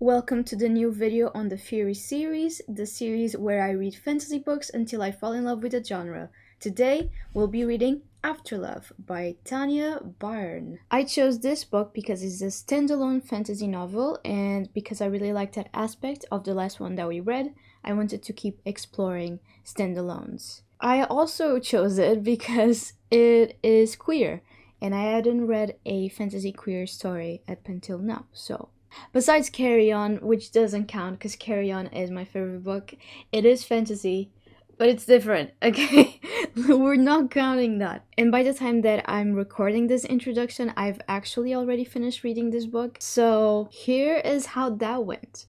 Welcome to the new video on the Feries series, the series where I read fantasy books until I fall in love with the genre. Today, we'll be reading Afterlove by Tanya Byrne. I chose this book because it's a standalone fantasy novel, and because I really like that aspect of the last one that we read, I wanted to keep exploring standalones. I also chose it because it is queer, and I hadn't read a fantasy queer story up until now, so besides Carry On, which doesn't count because Carry On is my favorite book, it is fantasy, but it's different, okay? We're not counting that. And by the time that I'm recording this introduction, I've actually already finished reading this book. So here is how that went.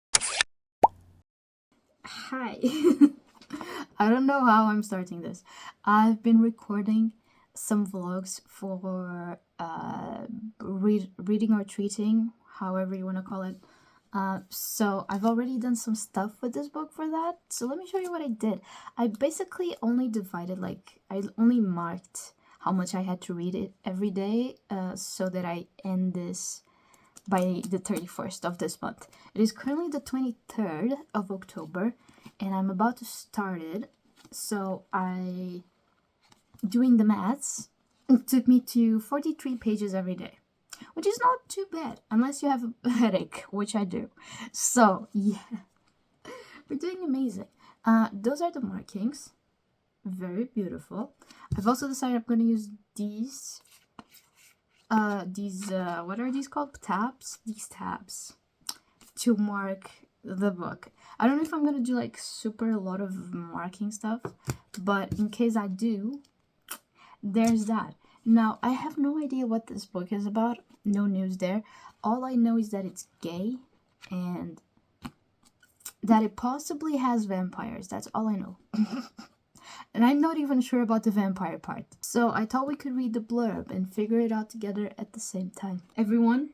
Hi. I don't know how I'm starting this. I've been recording some vlogs for reading or treating, however you want to call it. So I've already done some stuff with this book for that. So let me show you what I did. I basically only divided, I only marked how much I had to read it every day so that I end this by the 31st of this month. It is currently the 23rd of October and I'm about to start it. So doing the maths, it took me to 43 pages every day, which is not too bad, unless you have a headache, which I do. So, yeah, we're doing amazing. Those are the markings. Very beautiful. I've also decided I'm going to use these, what are these called? Tabs? These tabs to mark the book. I don't know if I'm going to do, super a lot of marking stuff, but in case I do, there's that. Now, I have no idea what this book is about. No news there. All I know is that it's gay and that it possibly has vampires. That's all I know. And I'm not even sure about the vampire part. So I thought we could read the blurb and figure it out together at the same time. Everyone,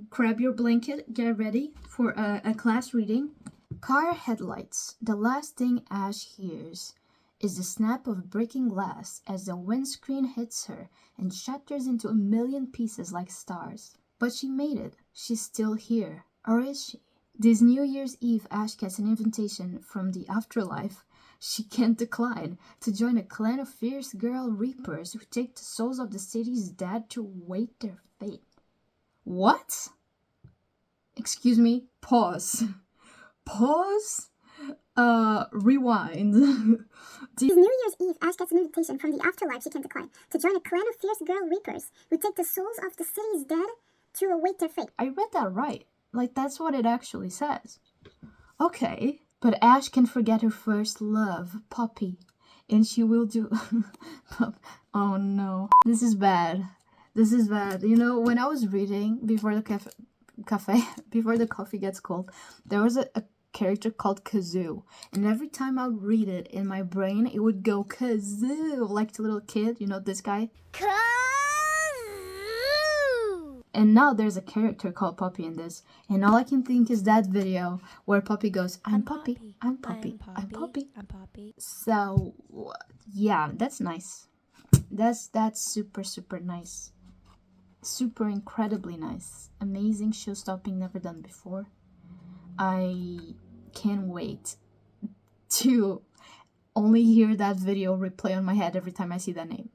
grab your blanket, get ready for a class reading. Car headlights. The last thing Ash hears is the snap of breaking glass as the windscreen hits her and shatters into a million pieces like stars. But she made it. She's still here. Or is she? This New Year's Eve, Ash gets an invitation from the afterlife she can't decline to join a clan of fierce girl reapers who take the souls of the city's dead to wait their fate. What? Excuse me, pause. Pause? Rewind. This New Year's Eve, Ash gets an invitation from the afterlife she can't decline to join a clan of fierce girl reapers who take the souls of the city's dead to await their fate. I read that right. That's what it actually says. Okay. But Ash can forget her first love, Poppy, and she will do... Oh no. This is bad. This is bad. You know, when I was reading before the before the coffee gets cold, there was a character called Kazoo, and every time I would read it in my brain, it would go Kazoo, like the little kid, you know, this guy. Kazoo! And now there's a character called Poppy in this, and all I can think is that video where Poppy goes, I'm Poppy, I'm Poppy, I'm Poppy, I'm Poppy. So yeah, that's nice. That's super nice. Super incredibly nice. Amazing, show-stopping, never done before. I can't wait to only hear that video replay on my head every time I see that name.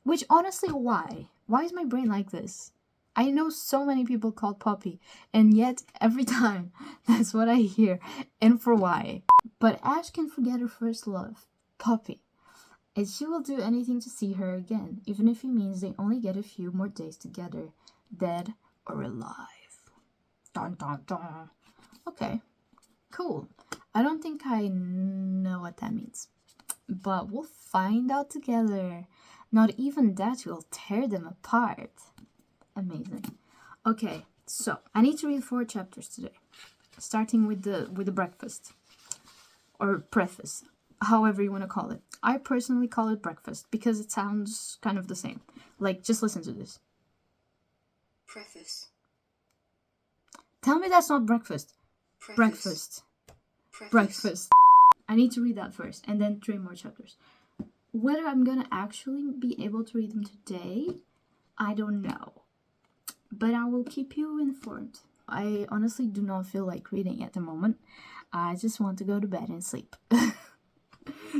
Which, honestly, why? Why is my brain like this? I know so many people called Poppy, and yet every time that's what I hear, and for why. But Ash can forget her first love, Poppy, and she will do anything to see her again, even if it means they only get a few more days together, dead or alive. Dun dun dun. Okay, cool. I don't think I know what that means, but we'll find out together. Not even that will tear them apart. Amazing. Okay, so I need to read 4 chapters today, starting with the breakfast or preface, however you want to call it. I personally call it breakfast because it sounds kind of the same. Just listen to this. Preface. Tell me that's not breakfast. Preface. Breakfast. I need to read that first, and then 3 more chapters. Whether I'm gonna actually be able to read them today, I don't know. But I will keep you informed. I honestly do not feel like reading at the moment. I just want to go to bed and sleep.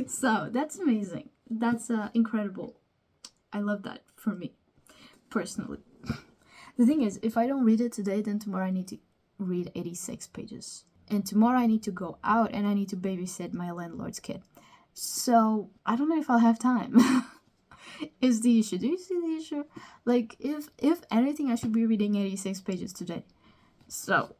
So that's amazing. That's incredible. I love that for me, personally. The thing is, if I don't read it today, then tomorrow I need to read 86 pages. And tomorrow I need to go out and I need to babysit my landlord's kid. So I don't know if I'll have time. Is the issue. Do you see the issue? Like, if anything, I should be reading 86 pages today. So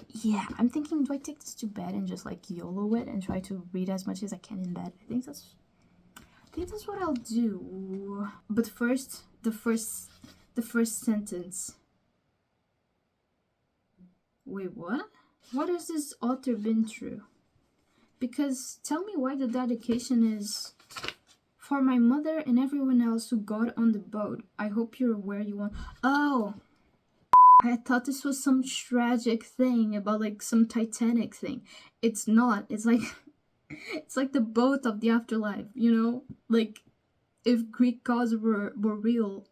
yeah, I'm thinking, do I take this to bed and just like YOLO it and try to read as much as I can in bed? I think that's what I'll do. But first, the first sentence. Wait, what? What has this author been through? Because tell me why the dedication is for my mother and everyone else who got on the boat. I hope you're where you want. Oh, I thought this was some tragic thing about like some Titanic thing. It's not. It's like it's like the boat of the afterlife, you know? Like if Greek gods were real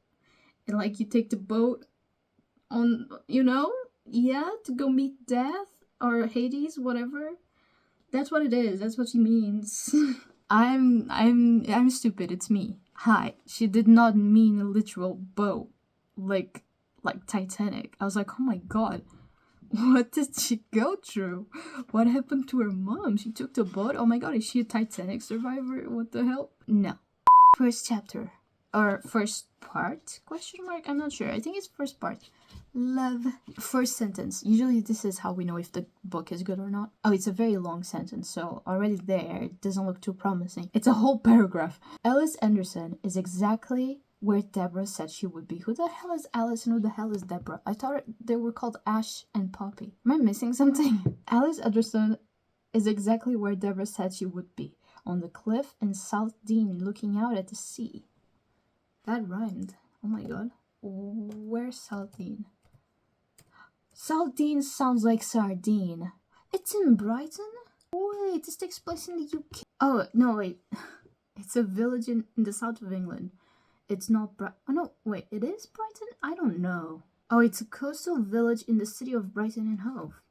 and like you take the boat on, you know? Yeah, to go meet death or Hades, whatever. That's what it is. That's what she means. I'm stupid. It's me. Hi. She did not mean a literal boat, like Titanic. I was like, oh my god, what did she go through? What happened to her mom? She took the boat. Oh my god, is she a Titanic survivor? What the hell? No. First chapter or first part? Question mark. I'm not sure. I think it's first part. Love. First sentence. Usually this is how we know if the book is good or not. Oh, it's a very long sentence, so already there, it doesn't look too promising. It's a whole paragraph. Alice Anderson is exactly where Deborah said she would be. Who the hell is Alice and who the hell is Deborah? I thought they were called Ash and Poppy. Am I missing something? Alice Anderson is exactly where Deborah said she would be. On the cliff in South Dean, looking out at the sea. That rhymed. Oh my god. Where's South Dean? South Dean sounds like sardine. It's in Brighton? Wait, this takes place in the UK. Oh, no, wait. It's a village in the south of England. It's not oh no, wait, it is Brighton? I don't know. Oh, it's a coastal village in the city of Brighton and Hove.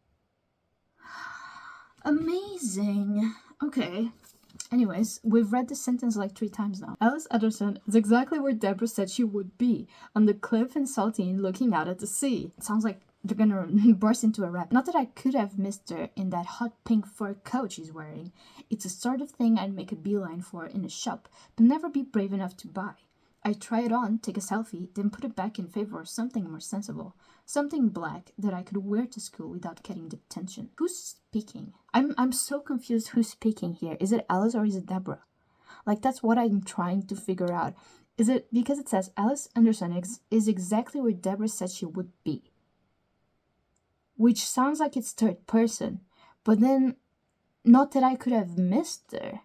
Amazing. Okay. Anyways, we've read this sentence like 3 times now. Alice Anderson is exactly where Deborah said she would be, on the cliff in Saltine looking out at the sea. It sounds like they're gonna burst into a rap. Not that I could have missed her in that hot pink fur coat she's wearing. It's the sort of thing I'd make a beeline for in a shop, but never be brave enough to buy. I'd try it on, take a selfie, then put it back in favor of something more sensible. Something black that I could wear to school without getting detention. Who's speaking? I'm so confused who's speaking here. Is it Alice or is it Deborah? Like, that's what I'm trying to figure out. Is it because it says Alice Anderson is exactly where Deborah said she would be? Which sounds like it's third person, but then not that I could have missed her.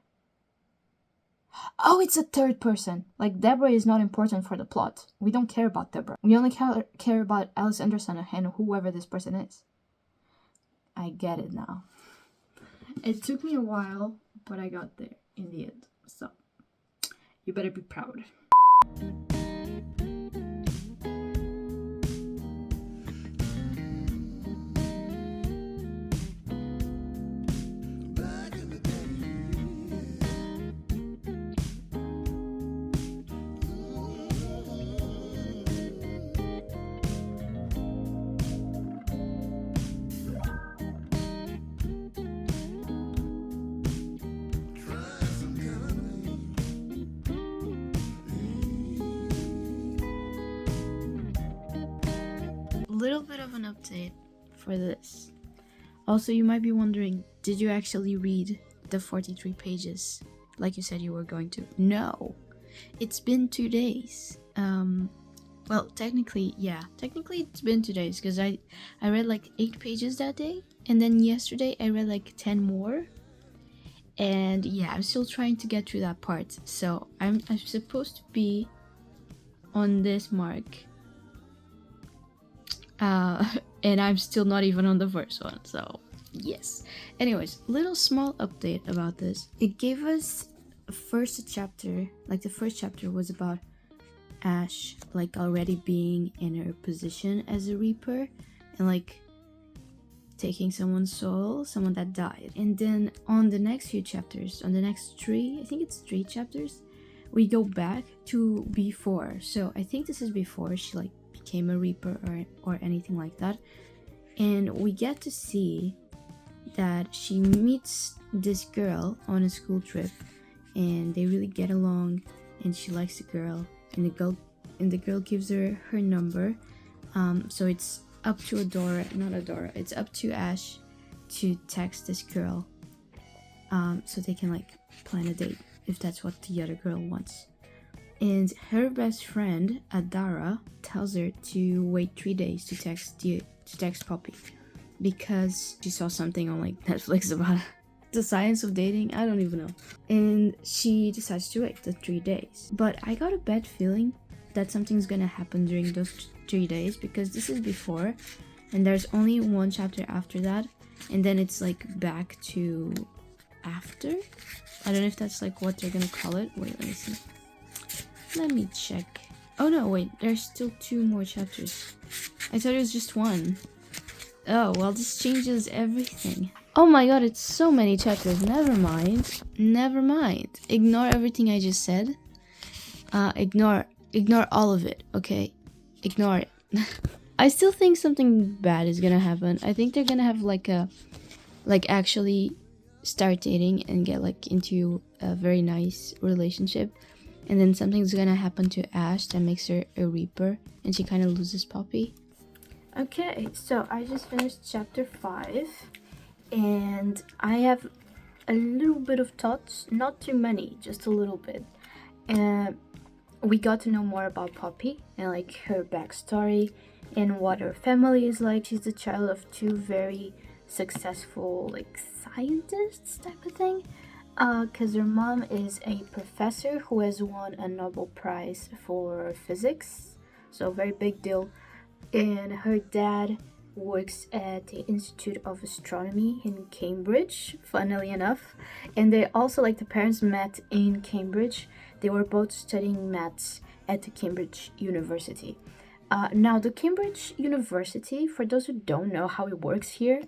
Oh, it's a third person. Like, Deborah is not important for the plot. We don't care about Deborah. We only care about Alice Anderson and whoever this person is. I get it now. It took me a while, but I got there in the end. So, you better be proud. Little bit of an update for this. Also, you might be wondering, did you actually read the 43 pages like you said you were going to? No, it's been 2 days. Well, technically it's been 2 days because I read like 8 pages that day, and then yesterday I read like 10 more, and yeah, I'm still trying to get through that part. So I'm supposed to be on this mark. And I'm still not even on the first one, so yes. Anyways, little small update about this. It gave us a first chapter, like the first chapter was about Ash, like already being in her position as a Reaper, and like taking someone's soul, someone that died. And then on the next few chapters, on the next three, I think it's 3 chapters, we go back to before. So I think this is before she like became a reaper or anything like that. And we get to see that she meets this girl on a school trip, and they really get along, and she likes the girl, and the girl gives her number. So it's up to it's up to Ash to text this girl, so they can like plan a date if that's what the other girl wants. And her best friend Adara tells her to wait 3 days to text Poppy, because she saw something on like Netflix about the science of dating. I don't even know. And she decides to wait the 3 days. But I got a bad feeling that something's gonna happen during those 3 days, because this is before and there's only 1 chapter after that, and then it's like back to after. I don't know if that's like what they're gonna call it. Wait, let me see. Let me check. Oh no, wait, there's still 2 more chapters. I thought it was just 1. Oh, well, this changes everything. Oh my god, it's so many chapters. Never mind. Never mind. Ignore everything I just said. Ignore all of it, okay? Ignore it. I still think something bad is gonna happen. I think they're gonna have actually start dating and get like into a very nice relationship. And then something's gonna happen to Ash that makes her a reaper, and she kind of loses Poppy. Okay, so I just finished chapter 5, and I have a little bit of thoughts, not too many, just a little bit. We got to know more about Poppy and like her backstory and what her family is like. She's the child of 2 very successful like scientists type of thing, because her mom is a professor who has won a Nobel Prize for physics, so very big deal. And her dad works at the Institute of Astronomy in Cambridge, funnily enough. And they also, like, the parents met in Cambridge. They were both studying maths at the Cambridge University. Now, the Cambridge University, for those who don't know how it works here,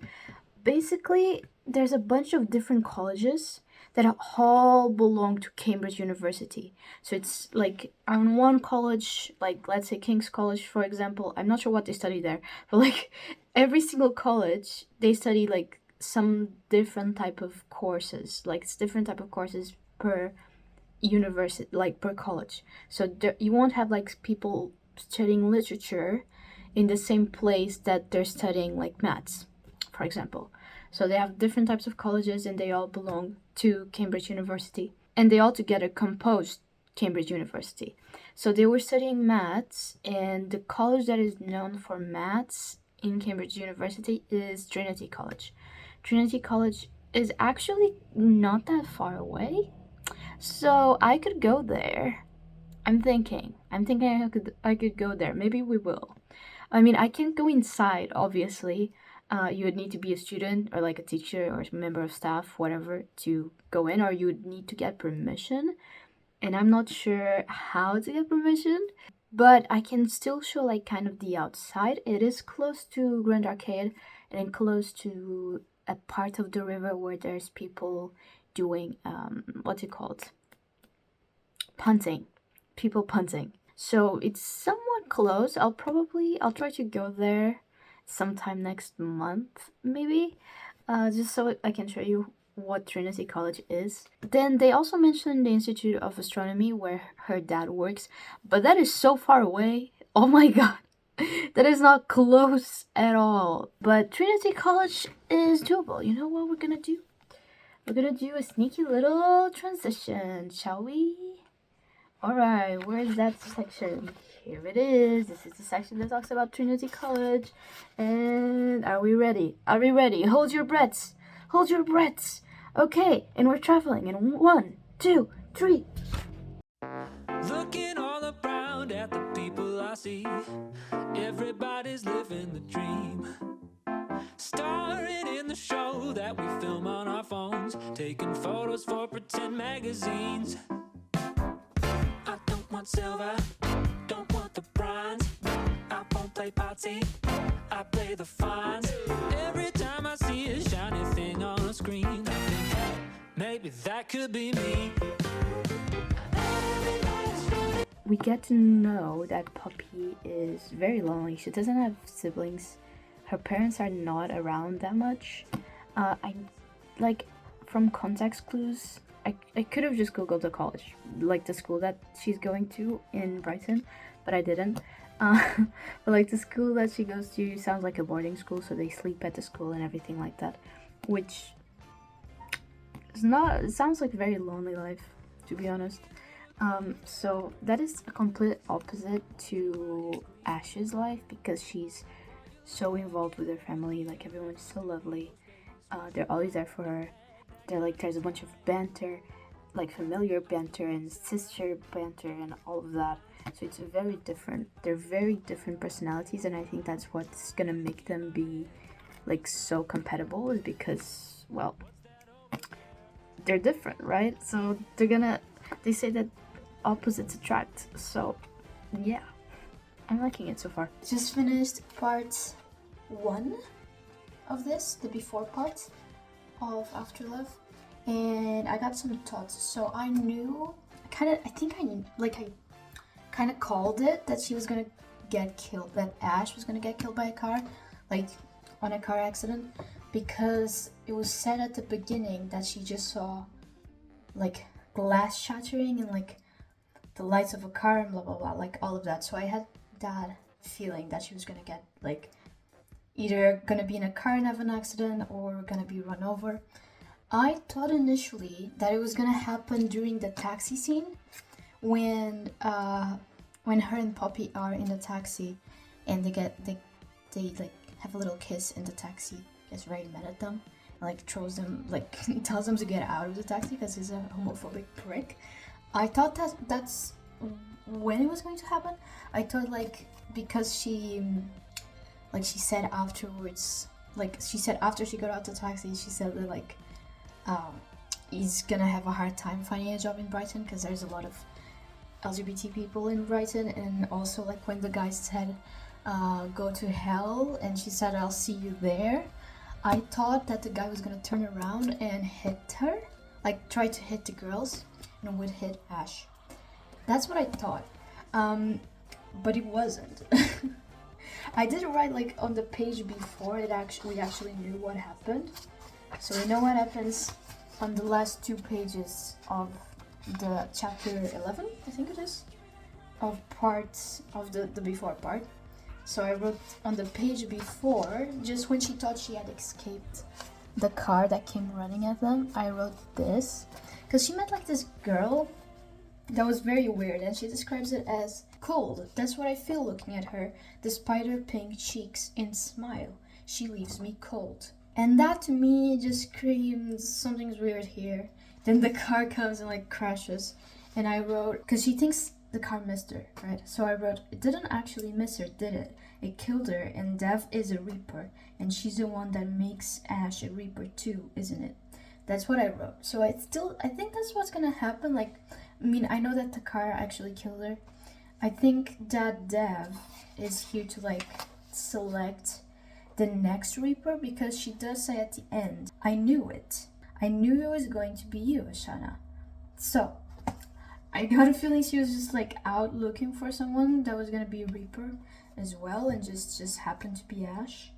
basically there's a bunch of different colleges that all belong to Cambridge University. So it's like on one college, like let's say King's College, for example, I'm not sure what they study there, but like every single college, they study like some different type of courses. Like it's different type of courses per university, like per college. So you won't have like people studying literature in the same place that they're studying like maths, for example. So they have different types of colleges, and they all belong to Cambridge University. And they all together compose Cambridge University. So they were studying maths, and the college that is known for maths in Cambridge University is Trinity College. Trinity College is actually not that far away, so I could go there. I'm thinking I could go there. Maybe we will. I mean, I can't go inside, obviously. You would need to be a student or like a teacher or a member of staff, whatever, to go in, or you would need to get permission. And I'm not sure how to get permission, but I can still show like kind of the outside. It is close to Grand Arcade and close to a part of the river where there's people doing, what's it called? Punting. People punting. So it's somewhat close. I'll try to go there sometime next month, maybe, just so I can show you what Trinity College is. Then they also mentioned the Institute of Astronomy where her dad works, but that is so far away. Oh my god, that is not close at all. But Trinity College is doable. You know what we're gonna do? We're gonna do a sneaky little transition, shall we? Alright, where's that section? Here it is. This is the section that talks about Trinity College. And are we ready? Are we ready? Hold your breaths. Hold your breaths. Okay, and we're traveling in 1, 2, 3. Looking all around at the people I see, everybody's living the dream. Starring in the show that we film on our phones, taking photos for pretend magazines. I don't want silver, don't want the bronze. I won't play party, I play the fines. Every time maybe that could be me. We get to know that Poppy is very lonely. She doesn't have siblings. Her parents are not around that much. I like from context clues. I could have just googled the college, like the school that she's going to in Brighton, but I didn't. But like the school that she goes to sounds like a boarding school, so they sleep at the school and everything like that, which is not. It sounds like a very lonely life, to be honest. So that is a complete opposite to Ash's life because she's so involved with her family. Like everyone's so lovely. They're always there for her. There's a bunch of banter, like familiar banter and sister banter and all of that. So it's very different. They're very different personalities, and I think that's what's gonna make them be like so compatible is because, well, they're different, right? So they say that opposites attract. So yeah, I'm liking it so far. Just finished part 1 of this, the before part of Afterlove, and I got some thoughts. So I kind of called it that she was gonna get killed, that Ash was gonna get killed by a car, like on a car accident, because it was said at the beginning that she just saw like glass shattering and like the lights of a car and blah blah blah, like all of that. So I had that feeling that she was gonna get like either gonna be in a car and have an accident or gonna be run over. I thought initially that it was gonna happen during the taxi scene when her and Poppy are in the taxi and they like have a little kiss in the taxi. Gets very mad at them, and, like throws them, like tells them to get out of the taxi because he's a homophobic prick. I thought that's when it was going to happen. I thought like because she said afterwards, like she said after she got out the taxi, she said that like he's gonna have a hard time finding a job in Brighton because there's a lot of LGBT people in Brighton, and also like when the guy said go to hell and she said I'll see you there, I thought that the guy was gonna turn around and hit her, like try to hit the girls and would hit Ash. That's what I thought, but it wasn't. I did write like on the page before we actually knew what happened. So we know what happens on the last 2 pages of the chapter 11, I think it is, of parts of the before part. So I wrote on the page before, just when she thought she had escaped the car that came running at them, I wrote this, because she met like this girl that was very weird, and she describes it as cold. That's what I feel looking at her, despite her pink cheeks and smile. She leaves me cold. And that to me just screams something's weird here. Then the car comes and like crashes, and I wrote, because she thinks the car missed her, right? So I wrote, it didn't actually miss her, did it? It killed her, and Dev is a Reaper, and she's the one that makes Ash a Reaper too, isn't it? That's what I wrote. So I think that's what's gonna happen. Like, I mean, I know that the car actually killed her. I think that Dev is here to like select the next Reaper, because she does say at the end, I knew it. I knew it was going to be you, Ashana. So I got a feeling she was just like out looking for someone that was gonna be a Reaper as well, and just happened to be Ash.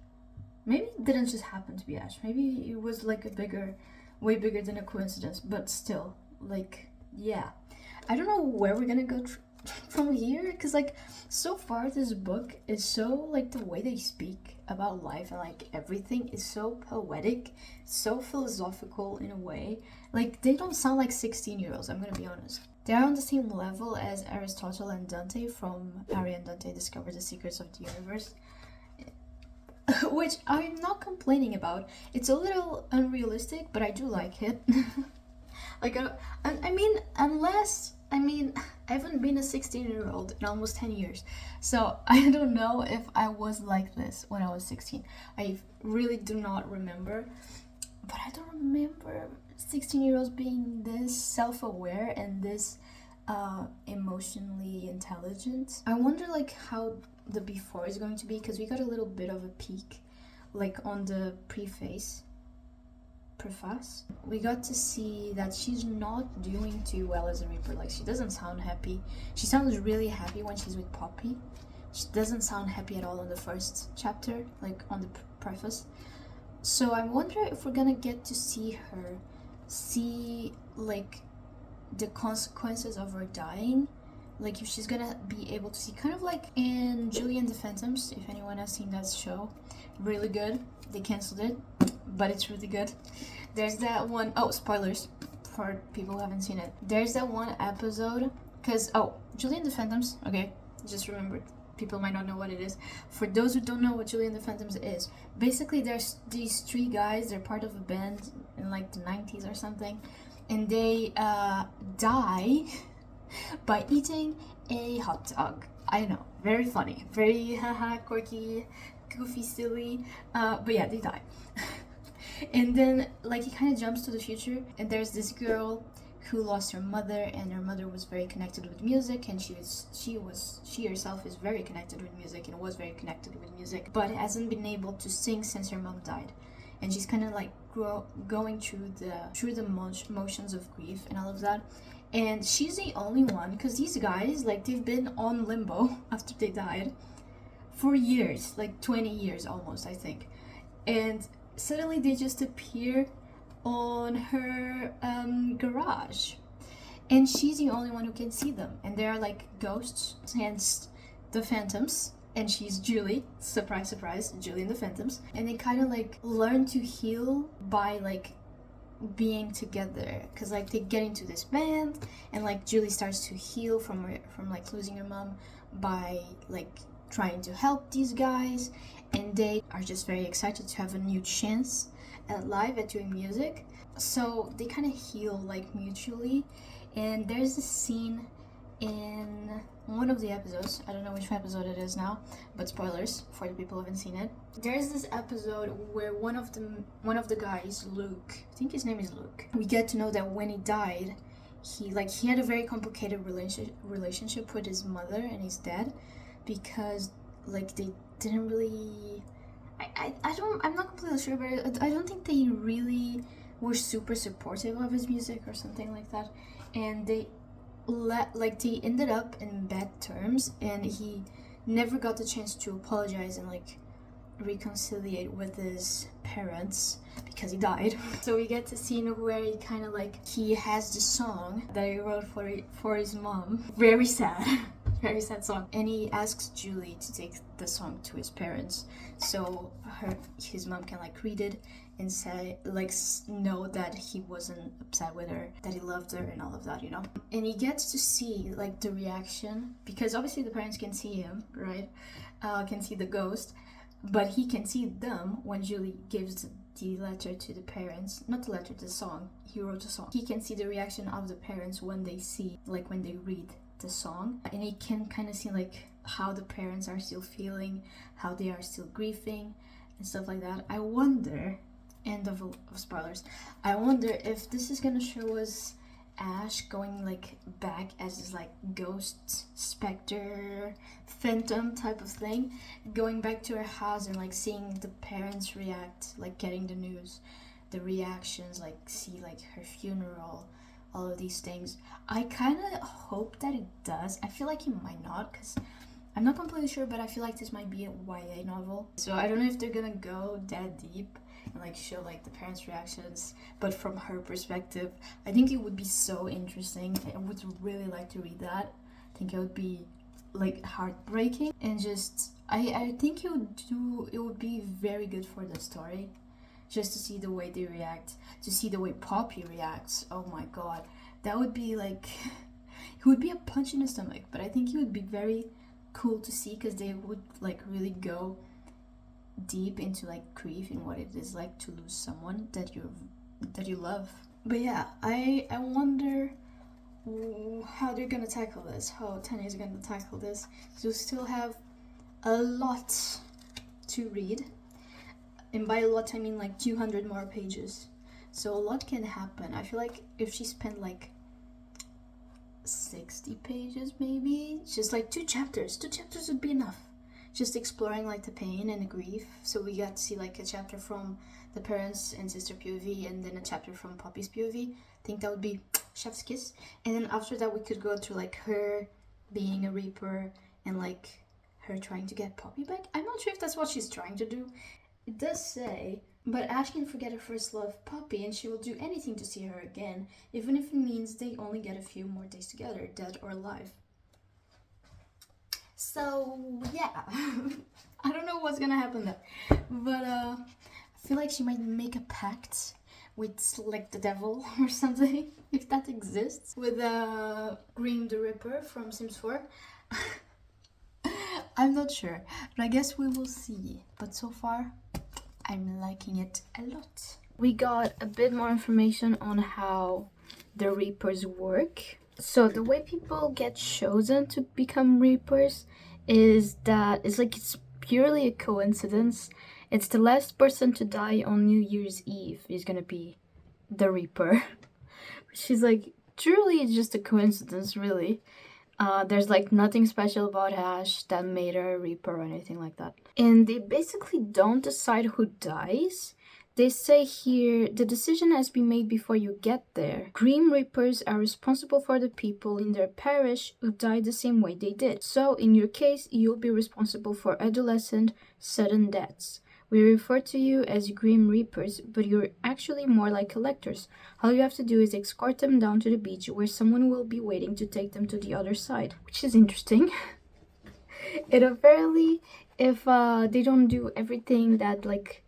Maybe it didn't just happen to be Ash. Maybe it was like way bigger than a coincidence. But still, like, yeah. I don't know where we're gonna go from here, because like so far this book is so like the way they speak about life and like everything is so poetic, so philosophical in a way. Like they don't sound like 16-year-olds, I'm gonna be honest. They're on the same level as Aristotle and Dante from Harry and Dante Discover the Secrets of the Universe, which I'm not complaining about. It's a little unrealistic, but I do like it. Like I haven't been a 16-year-old in almost 10 years, so I don't know if I was like this when I was 16. I really do not remember, but I don't remember 16-year-olds being this self-aware and this emotionally intelligent. I wonder like how the before is going to be, because we got a little bit of a peek like on the preface preface, we got to see that she's not doing too well as a Reaper. Like, she doesn't sound happy. She sounds really happy when she's with Poppy. She doesn't sound happy at all in the first chapter, like on the preface. So I wonder if we're gonna get to see her see like the consequences of her dying, like if she's gonna be able to see, kind of like in Julie and the Phantoms, if anyone has seen that show. Really good. They canceled it, but it's really good. There's that one, oh, spoilers for people who haven't seen it. There's that one episode, because, oh, Julie and the Phantoms, okay, just remembered. People might not know what it is. For those who don't know what Julie and the Phantoms is, basically there's these three guys, they're part of a band in like the 90s or something, and they die by eating a hot dog. I know, very funny, very haha, quirky, goofy, silly, but yeah, they die. And then like it kind of jumps to the future, and there's this girl who lost her mother, and her mother was very connected with music, and she herself is very connected with music and was very connected with music, but hasn't been able to sing since her mom died. And she's kind of like going through the motions of grief and all of that. And she's the only one, because these guys, like, they've been on limbo after they died for years, like 20 years almost, I think. And suddenly they just appear on her garage, and she's the only one who can see them, and they are like ghosts, hence the Phantoms. And she's Julie, surprise surprise, Julie and the Phantoms. And they kind of like learn to heal by like being together, because like they get into this band, and like Julie starts to heal from like losing her mom by like trying to help these guys, and they are just very excited to have a new chance at live at doing music. So they kind of heal like mutually. And there's a scene in one of the episodes, I don't know which episode it is now, but spoilers for the people who haven't seen it. There's this episode where one of the guys, Luke, I think his name is Luke, we get to know that when he died, he had a very complicated relationship with his mother and his dad, because like they didn't really, I'm not completely sure, but I don't think they really were super supportive of his music or something like that. And they ended up in bad terms, and he never got the chance to apologize and like reconciliate with his parents because he died. So we get to scene where he kind of like, he has the song that he wrote for his mom. Very sad. Very sad song. And he asks Julie to take the song to his parents, so his mom can like read it and say, like, know that he wasn't upset with her, that he loved her and all of that, you know. And he gets to see like the reaction, because obviously the parents can see him, right? Can see the ghost, but he can see them when Julie gives the letter to the parents. Not the letter, the song. He wrote the song. He can see the reaction of the parents when they see, like when they read the song, and he can kind of see like how the parents are still feeling, how they are still grieving and stuff like that. I wonder, end of spoilers, I wonder if this is gonna show us Ash going like back as this like ghost, specter, phantom type of thing, going back to her house and like seeing the parents react, like getting the news, the reactions, like see like her funeral, all of these things. I kind of hope that it does. I feel like it might not, because I'm not completely sure, but I feel like this might be a YA novel. So I don't know if they're gonna go that deep and like show like the parents' reactions, but from her perspective. I think it would be so interesting. I would really like to read that. I think it would be like heartbreaking, and just I think it would be very good for the story. Just to see the way they react, to see the way Poppy reacts. Oh my god, that would be like, it would be a punch in the stomach, but I think it would be very cool to see, because they would like really go deep into like grief and what it is like to lose someone that you love. But yeah, I wonder how they're gonna tackle this, how Tanya is gonna tackle this. You still have a lot to read. And by a lot, I mean like 200 more pages. So a lot can happen. I feel like if she spent like 60 pages maybe, just like two chapters would be enough. Just exploring like the pain and the grief. So we got to see like a chapter from the parents and sister POV, and then a chapter from Poppy's POV. I think that would be chef's kiss. And then after that, we could go to like her being a Reaper and like her trying to get Poppy back. I'm not sure if that's what she's trying to do. It does say, but Ash can forget her first love, Poppy, and she will do anything to see her again, even if it means they only get a few more days together, dead or alive. So yeah, I don't know what's gonna happen there, but I feel like she might make a pact with like the devil or something, if that exists, with Grim the Ripper from Sims 4. I'm not sure, but I guess we will see. But so far, I'm liking it a lot. We got a bit more information on how the Reapers work. So the way people get chosen to become Reapers is that it's purely a coincidence. It's the last person to die on New Year's Eve is gonna be the Reaper. Which is like truly just a coincidence, really. There's like nothing special about Ash that made her a Reaper or anything like that. And they basically don't decide who dies. They say here, the decision has been made before you get there. Grim Reapers are responsible for the people in their parish who died the same way they did. So in your case, you'll be responsible for adolescent sudden deaths. We refer to you as Grim Reapers, but you're actually more like collectors. All you have to do is escort them down to the beach where someone will be waiting to take them to the other side. Which is interesting. And apparently, if they don't do everything that like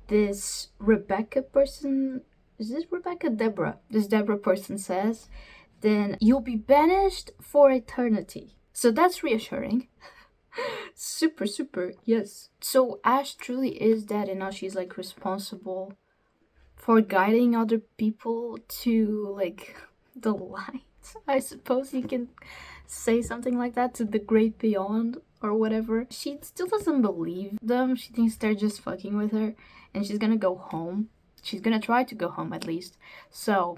this Rebecca person, is this Rebecca? Deborah. This Deborah person says, then you'll be banished for eternity. So that's reassuring. Super, yes. So Ash truly is dead, and now she's like responsible for guiding other people to like the light. I suppose you can say something like that, to the great beyond or whatever. She still doesn't believe them. She thinks they're just fucking with her, and she's gonna go home. She's gonna try to go home at least. So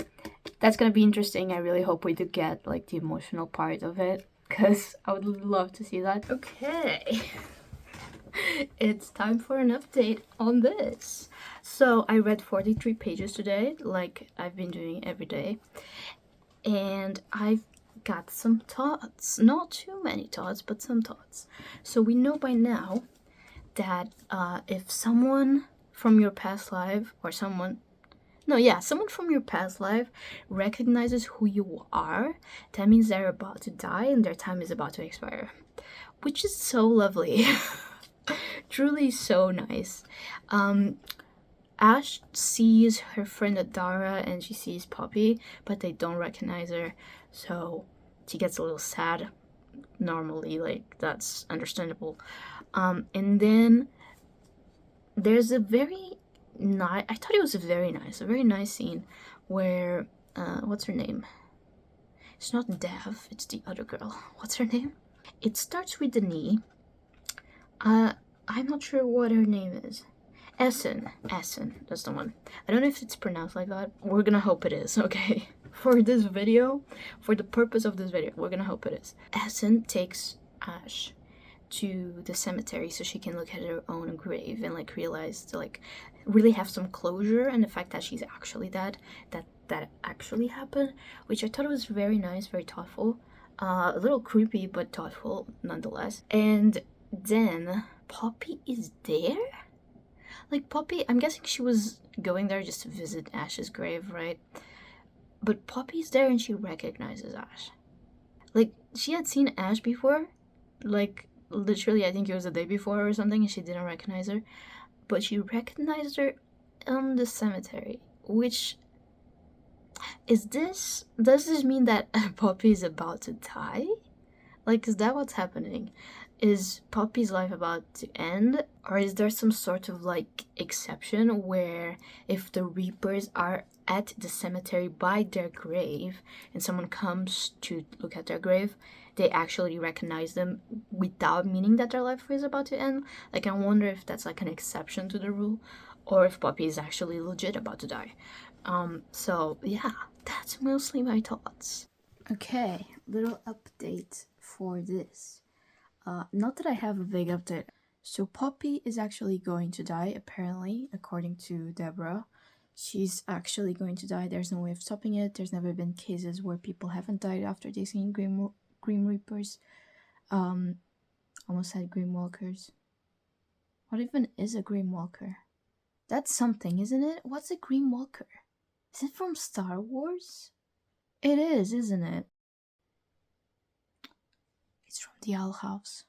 that's gonna be interesting. I really hope we do get like the emotional part of it, because I would love to see that. Okay. It's time for an update on this. So I read 43 pages today, like I've been doing every day. And I've got some thoughts. Not too many thoughts, but some thoughts. So we know by now that if someone from your past life, or someone from your past life recognizes who you are, that means they're about to die and their time is about to expire. Which is so lovely. Truly so nice. Ash sees her friend Adara and she sees Poppy, but they don't recognize her, so she gets a little sad. Normally, like, that's understandable. And then there's a very nice, I thought it was a very nice scene where, what's her name? It's not Dev, it's the other girl. What's her name? It starts with the knee. I'm not sure what her name is. Essen, that's the one. I don't know if it's pronounced like that. We're gonna hope it is, okay? For this video, for the purpose of this video, we're gonna hope it is. Essen takes Ash to the cemetery so she can look at her own grave and like realize to like really have some closure, and the fact that she's actually dead, that actually happened, which I thought was very nice, very thoughtful. A little creepy, but thoughtful nonetheless. And then Poppy is there? Like, Poppy, I'm guessing she was going there just to visit Ash's grave, right? But Poppy's there and she recognizes Ash. Like, she had seen Ash before. Like, literally, I think it was the day before or something, and she didn't recognize her. But she recognized her in the cemetery, which... does this mean that Poppy is about to die? Like, is that what's happening? Is Poppy's life about to end? Or is there some sort of, like, exception where if the Reapers are at the cemetery by their grave and someone comes to look at their grave, they actually recognize them without meaning that their life is about to end? Like, I wonder if that's, like, an exception to the rule, or if Poppy is actually legit about to die. So, yeah, that's mostly my thoughts. Okay, little update for this. Not that I have a big update. So Poppy is actually going to die, apparently, according to Deborah. She's actually going to die. There's no way of stopping it. There's never been cases where people haven't died after they seen Grim Reapers. Almost said Grim Walkers. What even is a Grim Walker? That's something, isn't it? What's a Grim Walker? Is it from Star Wars? It is, isn't it? It's from the Owl House.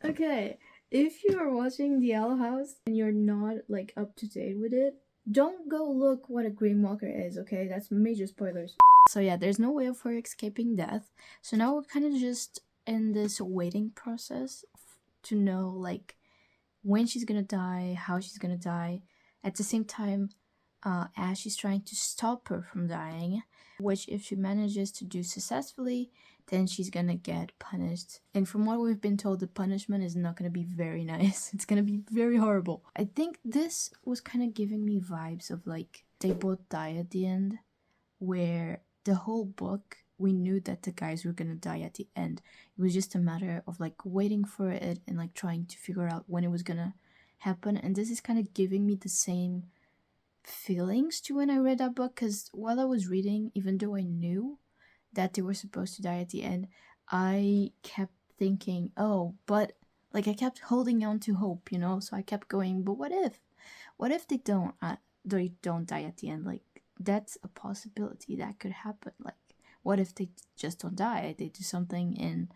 Okay, if you are watching the Owl House and you're not like up to date with it, don't go look what a Green Walker is, okay? That's major spoilers. So yeah, there's no way of her escaping death. So now we're kind of just in this waiting process to know like when she's gonna die, how she's gonna die. At the same time, Ash is trying to stop her from dying, which if she manages to do successfully, then she's gonna get punished. And from what we've been told, the punishment is not gonna be very nice. It's gonna be very horrible. I think this was kind of giving me vibes of like they both die at the end, where the whole book we knew that the guys were gonna die at the end. It was just a matter of like waiting for it and like trying to figure out when it was gonna happen. And this is kind of giving me the same feelings to when I read that book, because while I was reading, even though I knew that they were supposed to die at the end, I kept thinking, oh, but like I kept holding on to hope, you know. So I kept going, but what if they don't die at the end? Like that's a possibility that could happen. Like what if they just don't die? They do something and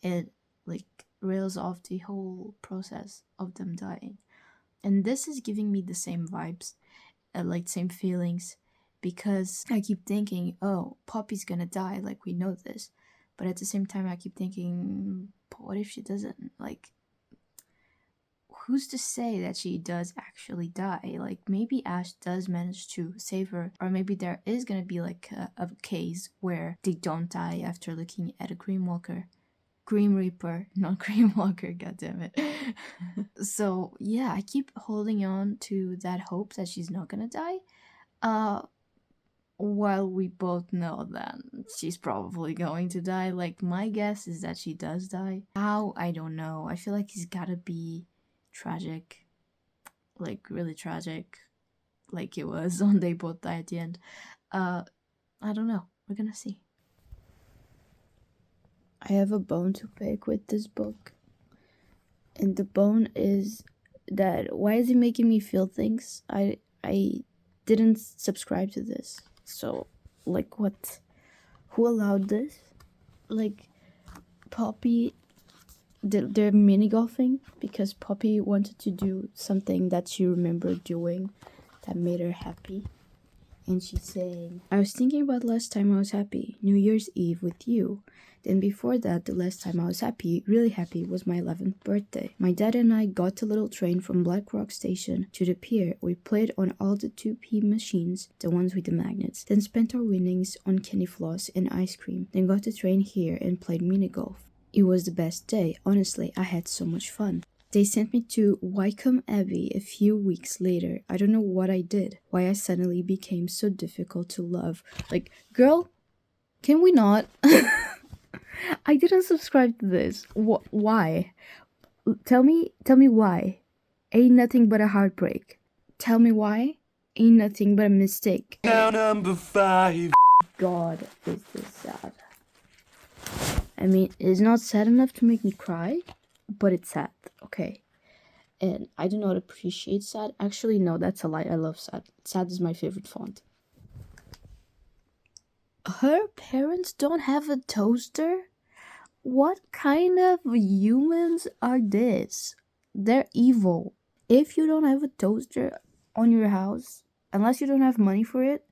it like rails off the whole process of them dying. And this is giving me the same vibes, like same feelings, because I keep thinking, oh, Poppy's gonna die, like we know this. But at the same time, I keep thinking, but what if she doesn't? Like, who's to say that she does actually die? Like, maybe Ash does manage to save her, or maybe there is gonna be like a case where they don't die after looking at a Green Walker. Grim Reaper, not Green Walker, goddammit. So yeah, I keep holding on to that hope that she's not gonna die. While we both know that she's probably going to die. Like my guess is that she does die. How? I don't know. I feel like it's gotta be tragic. Like really tragic. Like it was when they both die at the end. I don't know. We're gonna see. I have a bone to pick with this book. And the bone is that why is it making me feel things? I didn't subscribe to this. So, like what? Who allowed this? Like Poppy, they're mini golfing because Poppy wanted to do something that she remembered doing that made her happy. And she's saying, I was thinking about the last time I was happy, New Year's Eve with you. Then before that, the last time I was happy, really happy, was my 11th birthday. My dad and I got a little train from Black Rock Station to the pier. We played on all the 2p machines, the ones with the magnets. Then spent our winnings on candy floss and ice cream. Then got the train here and played mini golf. It was the best day. Honestly, I had so much fun. They sent me to Wycombe Abbey a few weeks later. I don't know what I did, why I suddenly became so difficult to love. Like, girl, can we not? I didn't subscribe to this. Why? Tell me why. Ain't nothing but a heartbreak. Tell me why. Ain't nothing but a mistake. Now number 5. God, is this sad. I mean, it's not sad enough to make me cry, but it's sad, okay? And I do not appreciate sad. Actually, no, that's a lie. I love sad. Sad is my favorite font. Her parents don't have a toaster? What kind of humans are this? They're evil. If you don't have a toaster on your house, unless you don't have money for it,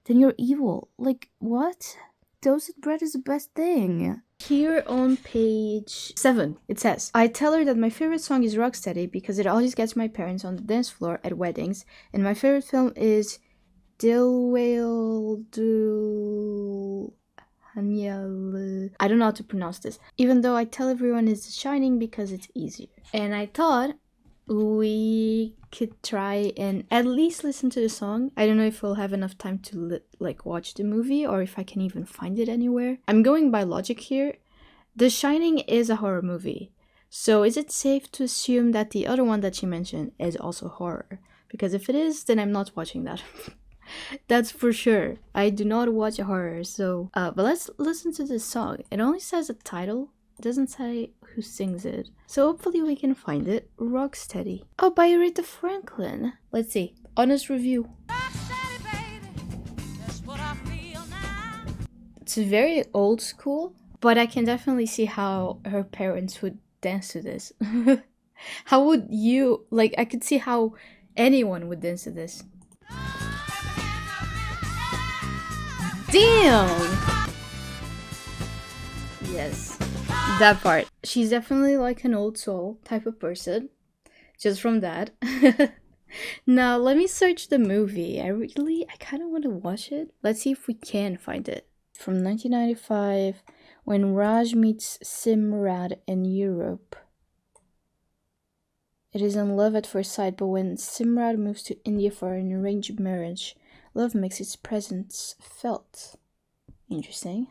then you're evil. Like, what? Toasted bread is the best thing. Here on page 7, it says, I tell her that my favorite song is Rocksteady because it always gets my parents on the dance floor at weddings, and my favorite film is Dilwale Du Hanyal. I don't know how to pronounce this, even though I tell everyone it's The Shining because it's easier. And I thought we could try and at least listen to the song. I don't know if we'll have enough time to watch the movie or if I can even find it anywhere. I'm going by logic here. The Shining is a horror movie, So is it safe to assume that the other one that she mentioned is also horror? Because if it is, then I'm not watching that. That's for sure. I do not watch horror, so but let's listen to this song. It only says a title. It doesn't say who sings it. So hopefully we can find it. Rocksteady. Oh, by Aretha Franklin. Let's see. Honest review. It's very old school, but I can definitely see how her parents would dance to this. How would you, like, I could see how anyone would dance to this. Damn! Yes, that part. She's definitely like an old soul type of person, just from that. Now, let me search the movie. I kind of want to watch it. Let's see if we can find it. From 1995, when Raj meets Simrad in Europe. It is in love at first sight, but when Simrad moves to India for an arranged marriage, love makes its presence felt. Interesting.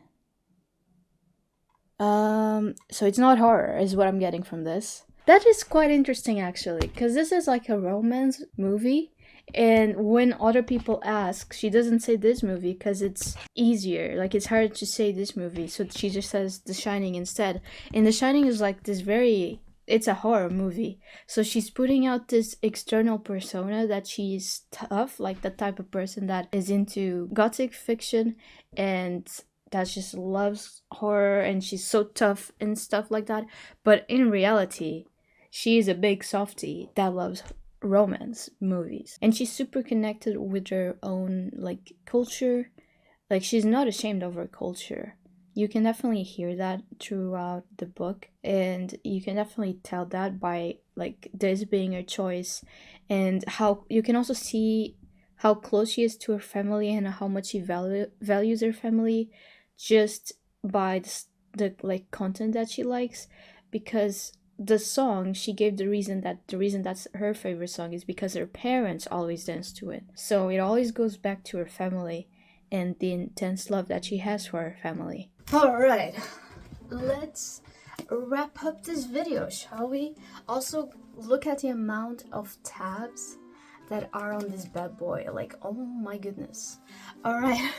So it's not horror, is what I'm getting from this. That is quite interesting, actually, because this is like a romance movie, and when other people ask, she doesn't say this movie because it's easier. Like, it's hard to say this movie, so she just says The Shining instead. And The Shining is like this very... It's a horror movie. So she's putting out this external persona that she's tough, like the type of person that is into gothic fiction and that just loves horror and she's so tough and stuff like that. But in reality, she is a big softie that loves romance movies. And she's super connected with her own, like, culture. Like, she's not ashamed of her culture. You can definitely hear that throughout the book, and you can definitely tell that by, like, this being her choice, and how you can also see how close she is to her family and how much she values her family just by the like content that she likes. Because the song, she gave the reason that's her favorite song is because her parents always dance to it. So it always goes back to her family and the intense love that she has for her family. Alright, let's wrap up this video, shall we? Also, look at the amount of tabs that are on this bad boy. Like, oh my goodness. Alright,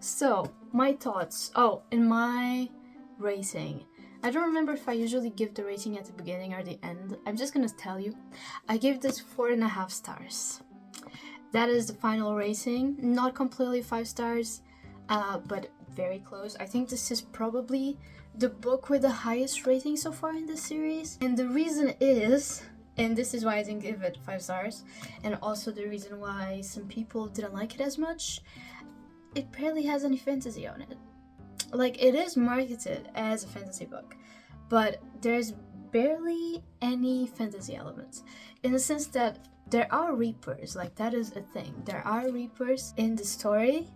so, my thoughts. Oh, in my rating. I don't remember if I usually give the rating at the beginning or the end. I'm just gonna tell you. I gave this 4.5 stars. That is the final rating. Not completely 5 stars, but very close. I think this is probably the book with the highest rating so far in this series. And the reason is, and this is why I didn't give it 5 stars, and also the reason why some people didn't like it as much, it barely has any fantasy on it. Like, it is marketed as a fantasy book, but there's barely any fantasy elements. In the sense that there are reapers, like, that is a thing. There are reapers in the story,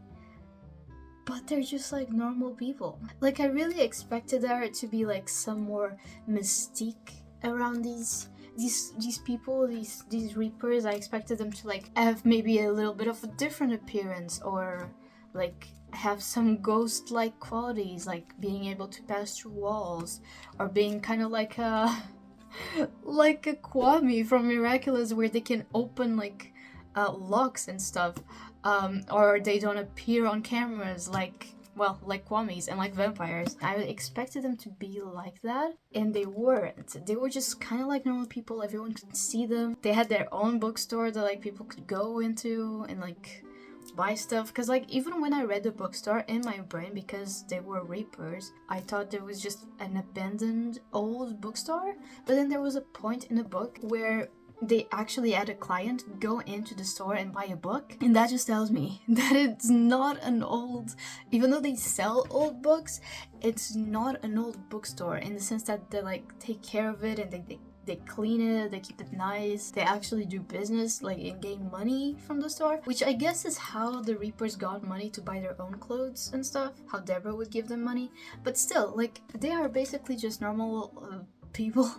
but they're just like normal people. Like, I really expected there to be like some more mystique around these people, these reapers. I expected them to like have maybe a little bit of a different appearance, or like have some ghost-like qualities, like being able to pass through walls, or being kind of like a like a Kwame from Miraculous, where they can open like locks and stuff, or they don't appear on cameras like, well, like Kwames and like vampires. I expected them to be like that, and they weren't. They were just kind of like normal people. Everyone could see them. They had their own bookstore that like people could go into and like buy stuff. Because like, even when I read the bookstore, in my brain, because they were reapers, I thought there was just an abandoned old bookstore. But then there was a point in the book where they actually had a client go into the store and buy a book, and that just tells me that it's not an old, even though they sell old books, it's not an old bookstore, in the sense that they like take care of it, and they clean it, they keep it nice, they actually do business, like, and gain money from the store, which I guess is how the Reapers got money to buy their own clothes and stuff, how Deborah would give them money. But still, like, they are basically just normal people.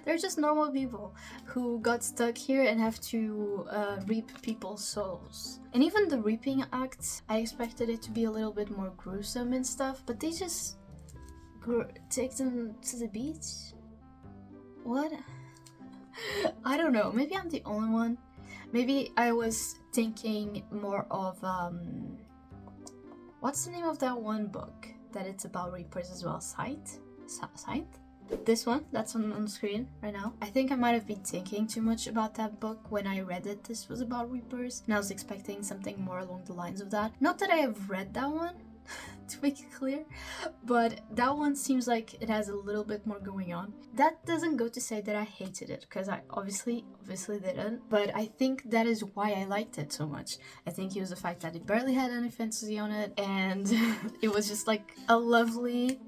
They're just normal people who got stuck here and have to reap people's souls. And even the reaping act, I expected it to be a little bit more gruesome and stuff, but they just take them to the beach what? I don't know. Maybe I'm the only one. Maybe I was thinking more of what's the name of that one book that it's about reapers as well? Sight? This one that's on the screen right now. I think I might have been thinking too much about that book when I read it. This was about reapers, and I was expecting something more along the lines of that. Not that I have read that one, to make it clear, but that one seems like it has a little bit more going on. That doesn't go to say that I hated it, because I obviously didn't, but I think that is why I liked it so much. I think it was the fact that it barely had any fantasy on it, and it was just like a lovely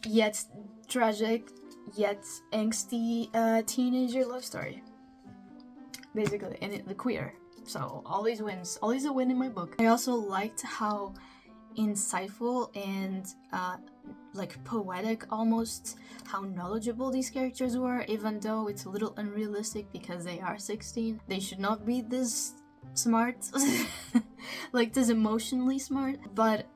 yet tragic yet angsty teenager love story, basically, and the queer. So always wins, always a win in my book. I also liked how insightful and like poetic almost, how knowledgeable these characters were, even though it's a little unrealistic because they are 16. They should not be this smart, like this emotionally smart, but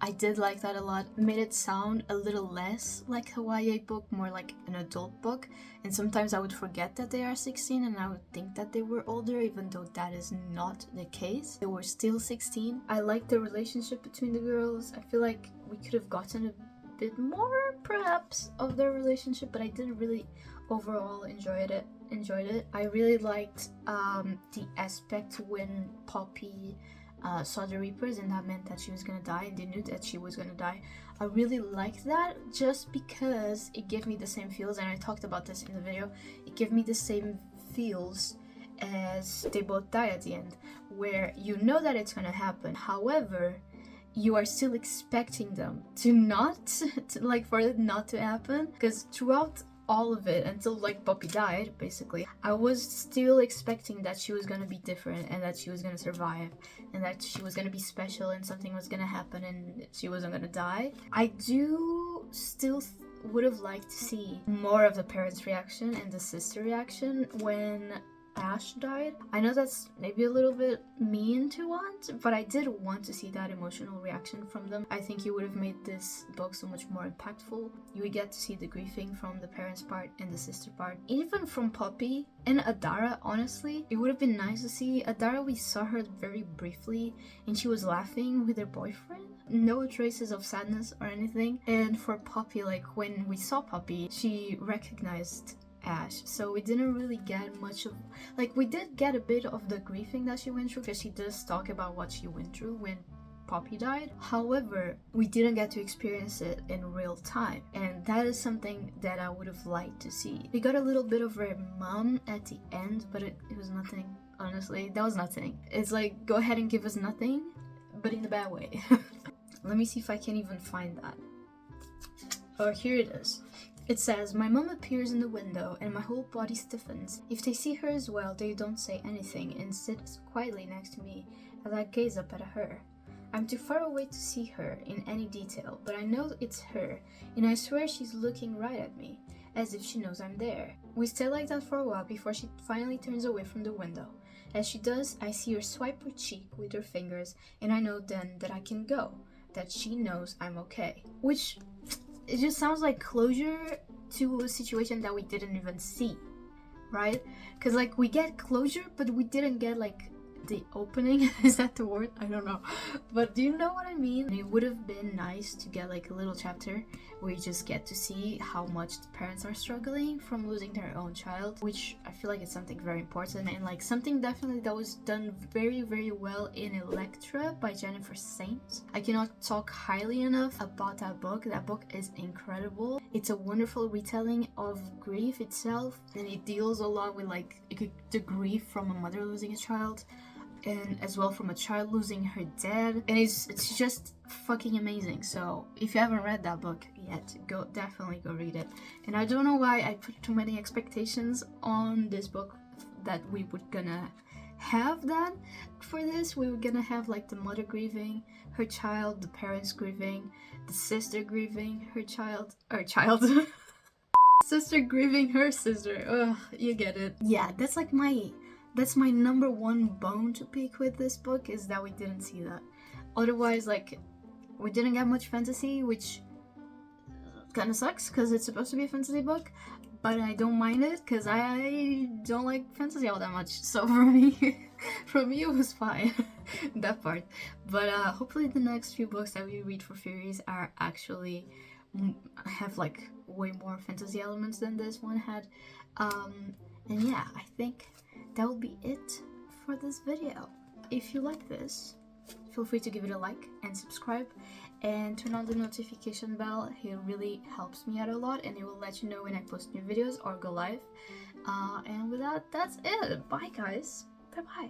I did like that a lot. It made it sound a little less like a YA book, more like an adult book. And sometimes I would forget that they are 16 and I would think that they were older, even though that is not the case. They were still 16. I liked the relationship between the girls. I feel like we could have gotten a bit more, perhaps, of their relationship, but I didn't really overall enjoyed it. I really liked the aspect when Poppy saw the Reapers, and that meant that she was gonna die, and they knew that she was gonna die. I really liked that just because it gave me the same feels, and I talked about this in the video. It gave me the same feels as they both die at the end, where you know that it's gonna happen. However, you are still expecting them to not, like for it not to happen, because throughout all of it until like Poppy died, basically, I was still expecting that she was gonna be different and that she was gonna survive and that she was gonna be special and something was gonna happen and she wasn't gonna die. I do still would have liked to see more of the parents' reaction and the sister reaction when Ash died. I know that's maybe a little bit mean to want, but I did want to see that emotional reaction from them. I think it would have made this book so much more impactful. You would get to see the grieving from the parents' part and the sister part. Even from Poppy and Adara, honestly, it would have been nice to see. Adara, we saw her very briefly and she was laughing with her boyfriend. No traces of sadness or anything. And for Poppy, like when we saw Poppy, she recognized Ash, so we didn't really get much of, like, we did get a bit of the grieving that she went through, because she does talk about what she went through when Poppy died. However, we didn't get to experience it in real time, and that is something that I would have liked to see. We got a little bit of her mom at the end, but it was nothing. Honestly, that was nothing. It's like, go ahead and give us nothing, but in a bad way. Let me see if I can even find that. Oh, here it is. It says, my mom appears in the window and my whole body stiffens. If they see her as well, they don't say anything and sit quietly next to me as I gaze up at her. I'm too far away to see her in any detail, but I know it's her, and I swear she's looking right at me, as if she knows I'm there. We stay like that for a while before she finally turns away from the window. As she does, I see her swipe her cheek with her fingers, and I know then that I can go, that she knows I'm okay. Which, it just sounds like closure to a situation that we didn't even see, right? Because like we get closure, but we didn't get like the opening. Is that the word? I don't know, but do you know what I mean? It would have been nice to get like a little chapter where you just get to see how much the parents are struggling from losing their own child, which I feel like it's something very important, and like something definitely that was done very, very well in Electra by Jennifer Saint. I cannot talk highly enough about that book. That book is incredible. It's a wonderful retelling of grief itself, and it deals a lot with like the grief from a mother losing a child, and as well from a child losing her dad, and it's just fucking amazing. So if you haven't read that book yet, definitely go read it. And I don't know why I put too many expectations on this book, that we were gonna have that for this. We were gonna have like the mother grieving her child, the parents grieving, the sister grieving her child sister grieving her sister. Ugh, you get it. Yeah, that's my number one bone to pick with this book, is that we didn't see that. Otherwise, like, we didn't get much fantasy, which kind of sucks because it's supposed to be a fantasy book, but I don't mind it because I don't like fantasy all that much. So for me, for me it was fine that part. But hopefully the next few books that we read for Furies are actually have like way more fantasy elements than this one had. And yeah, I think that will be it for this video. If you like this, feel free to give it a like and subscribe and turn on the notification bell. It really helps me out a lot and it will let you know when I post new videos or go live. And with that, that's it. Bye guys. Bye bye.